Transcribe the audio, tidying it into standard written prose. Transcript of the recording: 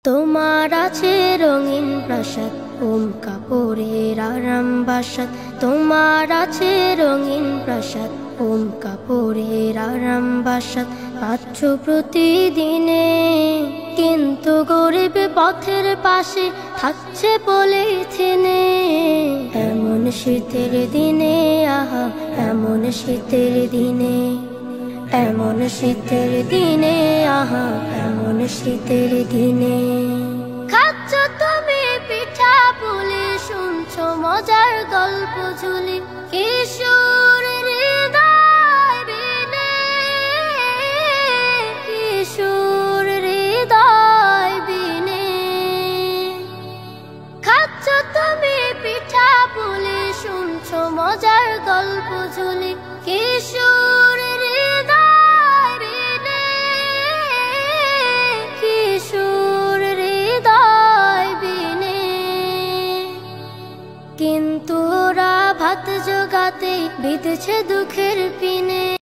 তোমার আছে রঙিন প্রাসাদ, ওম কাপড়ের আরাম বাসাত। তোমার আছে রঙিন প্রাসাদ, ওম কাপড়ের আরাম বাসাত। পাচ্ছ প্রতিদিনে, কিন্তু গরিব পথের পাশে থাকছে পলিথিনে। এমন শীতের দিনে, আহা এমন শীতের দিনে, এমন শীতের দিনে, আহা এমন শীতের দিনে। খাচ্ছ তুমি পিঠা পুলি, শুনছো মজার গল্প ঝুলি, কিশোর হৃদয় বিনে, কিশোর হৃদয় বিনে। খাচ্ছ তুমি পিঠা পুলি, শুনছো মজার গল্প ঝুলি, কিশোর হৃদয় বিনে, কিশোর হৃদয় বিনে। কিন্তু ওরা ভাত জোগাতে বিঁধেছে দুঃখের পিনে।